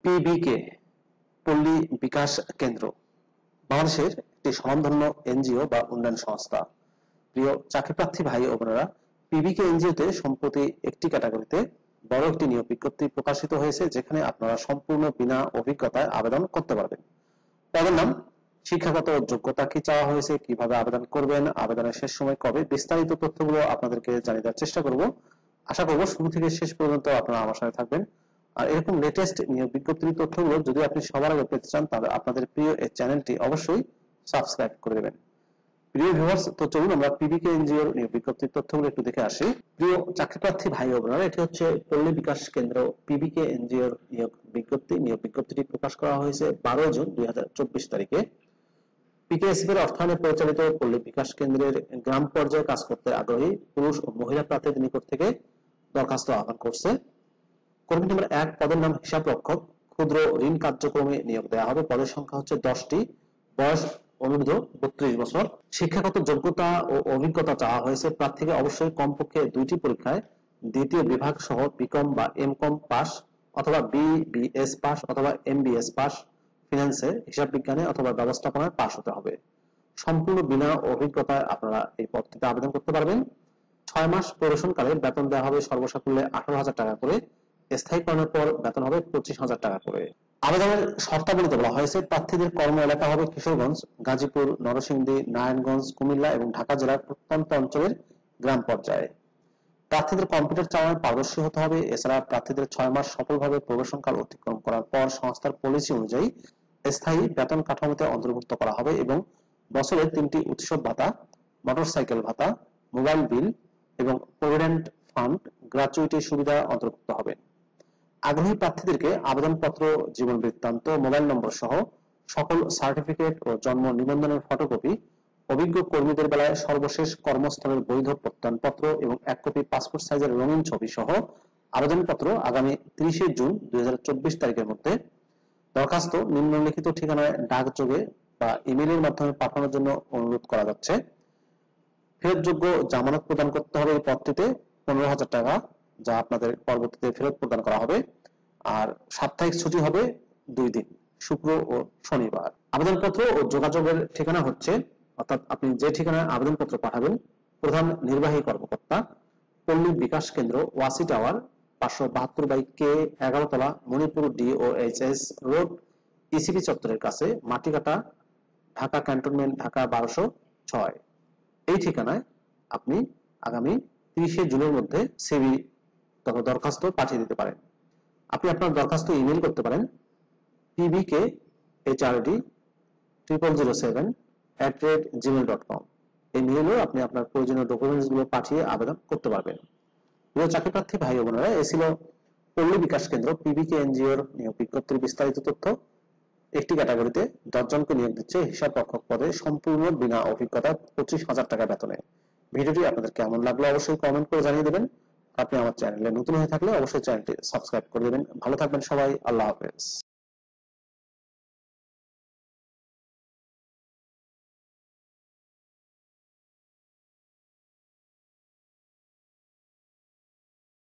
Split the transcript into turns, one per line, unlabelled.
পিবিকে পল্লী বিকাশ কেন্দ্র বাংলাদেশের একটি স্বনামধন্য এনজিও বা উন্নয়ন সংস্থা। প্রিয় চাকরিপ্রার্থী ভাই ও বোনেরা, পিবিকে এনজিওতে সম্প্রতি একটি ক্যাটাগরিতে বড় একটি নিয়োগ বিজ্ঞপ্তি প্রকাশিত হয়েছে, যেখানে আপনারা সম্পূর্ণ বিনা অভিজ্ঞতায় আবেদন করতে পারবেন। পদের নাম, শিক্ষাগত যোগ্যতা কি চাওয়া হয়েছে, কিভাবে আবেদন করবেন, আবেদনের শেষ সময় কবে, বিস্তারিত তথ্যগুলো আপনাদেরকে জানিয়ে দেওয়ার চেষ্টা করব। আশা করব শুরু থেকে শেষ পর্যন্ত আপনারা আমার সাথে থাকবেন। আর এরকম লেটেস্ট নিয়োগ বিজ্ঞপ্তির তথ্যগুলো যদি আপনি সবার আগে পেতে চান, তাহলে আপনাদের প্রিয় এই চ্যানেলটি অবশ্যই সাবস্ক্রাইব করে দেবেন। প্রিয় ভিউয়ার্স, তো চলুন আমরা পিবিকে এনজিওর নিয়োগ বিজ্ঞপ্তির তথ্যগুলো একটু দেখে আসি। প্রিয় চাকরিপ্রার্থী ভাই ও বোনেরা, এটি হচ্ছে পল্লী বিকাশ কেন্দ্র পিবিকে এনজিওর নিয়োগ বিজ্ঞপ্তি। নিয়োগ বিজ্ঞপ্তিটি প্রকাশ করা হয়েছে 12 জুন 2024 তারিখে। পিকেএসএফ এর অর্থায়নে পরিচালিত পল্লী বিকাশ কেন্দ্রের গ্রাম পর্যায়ে কাজ করতে আগ্রহী পুরুষ ও মহিলা প্রার্থীদের নিকট থেকে দরখাস্ত আহ্বান করছে। কর্মী নম্বর 1, পদের নাম হিসাব রক্ষক, ক্ষুদ্র ঋণ কার্যক্রমে নিয়োগ দেওয়া হবে। পদের সংখ্যা হচ্ছে 10টি। বয়স অনুর্ধ্ব 32 বছর। শিক্ষাগত যোগ্যতা ও অভিজ্ঞতা চাওয়া হয়েছে। প্রার্থীকে অবশ্যই কমপক্ষে 2টি পরীক্ষায় দ্বিতীয় বিভাগ সহ বিকম বা এমকম পাস অথবা বিবিএস পাস অথবা এমবিএস পাস, ফিনান্সে, হিসাব বিজ্ঞানে অথবা ব্যবস্থাপনায় পাস হতে হবে। সম্পূর্ণ বিনা অভিজ্ঞতায় আপনারা এই পদটিতে আবেদন করতে পারবেন। 6 মাস প্রবেশনকালে বেতন দেওয়া হবে সর্বসাকুল্যে 18,000 টাকা করে। স্থায়ীকরণের পর বেতন হবে 25,000 টাকা করে। আবেদনের শর্তাবলীতে বলা হয়েছে, প্রার্থীদের কর্ম এলাকা হবে কিশোরগঞ্জ, গাজীপুর, নরসিংদী, নারায়ণগঞ্জ, কুমিল্লা এবং ঢাকা জেলার প্রত্যন্ত অঞ্চলের গ্রাম পর্যায়ে। প্রার্থীদের কম্পিউটার চালানোর পারদর্শী হতে হবে। এছাড়া প্রার্থীদের 6 মাস সফলভাবে প্রবেশনকাল অতিক্রম করার পর সংস্থার পলিসি অনুযায়ী স্থায়ী বেতন কাঠামোতে অন্তর্ভুক্ত করা হবে এবং বছরে 3টি উৎসব ভাতা, মোটরসাইকেল ভাতা, মোবাইল বিল এবং প্রভিডেন্ট ফান্ড গ্র্যাচুইটি সুবিধা অন্তর্ভুক্ত হবে। আগ্রহী প্রার্থীদেরকে আবেদনপত্র, জীবন বৃত্তান্ত, মোবাইল নম্বর সহ সকল সার্টিফিকেট ও জন্ম নিবন্ধনের ফটোকপি, অভিজ্ঞ কর্মীদের বেলায় সর্বশেষ কর্মস্থলের বৈধ প্রত্যয়নপত্র এবং 1 কপি পাসপোর্ট সাইজের রঙিন ছবি সহ আবেদনপত্র আগামী 30 জুন 2024 তারিখের মধ্যে দরখাস্ত নিম্নলিখিত ঠিকানায় ডাকযোগে বা ইমেইলের মাধ্যমে পাঠানোর জন্য অনুরোধ করা যাচ্ছে। ফেরতযোগ্য জামানত প্রদান করতে হবে এই পদটিতে 15,000 টাকা, যা আপনাদের পরবর্তীতে ফেরত প্রদান করা হবে। আর সাপ্তাহিক ছুটি হবে 2 দিন, শুক্র ও শনিবার। আবেদনপত্র ও যোগাযোগের ঠিকানা হচ্ছে, অর্থাৎ আপনি যে ঠিকানায় আবেদনপত্র পাঠাবেন, প্রধান নির্বাহী কর্মকর্তা, পল্লী বিকাশ কেন্দ্র, ওয়াসি টাওয়ার, 572/K, 11 তলা, মণিপুর DOHS রোড, ইসিবি চত্বরের কাছে, মাটিকাটা, ঢাকা ক্যান্টনমেন্ট, ঢাকা 1206। এই ঠিকানায় আপনি আগামী 30 জুনের মধ্যে সিভি তথা দরখাস্ত পাঠিয়ে দিতে পারেন। আপনি আপনার দরখাস্ত ইমেল করতে পারেন pbkhrd0007@gmail.com। এই মেইলেও আপনি আপনার প্রয়োজনীয় ডকুমেন্টস গুলো পাঠিয়ে আবেদন করতে পারবেন। প্রিয় চাকরিপ্রার্থী ভাই ও বোনেরা, এ ছিল পল্লী বিকাশ কেন্দ্র পিবিকে এনজিওর নিয়োগ বিজ্ঞপ্তির বিস্তারিত তথ্য। একটি ক্যাটাগরিতে 10 জনকে নিয়োগ দিচ্ছে হিসাব রক্ষক পদে, সম্পূর্ণ বিনা অভিজ্ঞতা, 25,000 টাকা বেতনে। ভিডিওটি আপনাদের কেমন লাগলো অবশ্যই কমেন্ট করে জানিয়ে দেবেন। আপনি আমার চ্যানেলে নতুন হয়ে থাকলে অবশ্যই চ্যানেলটি সাবস্ক্রাইব করে দেবেন। ভালো থাকবেন সবাই। আল্লাহ হাফেজ।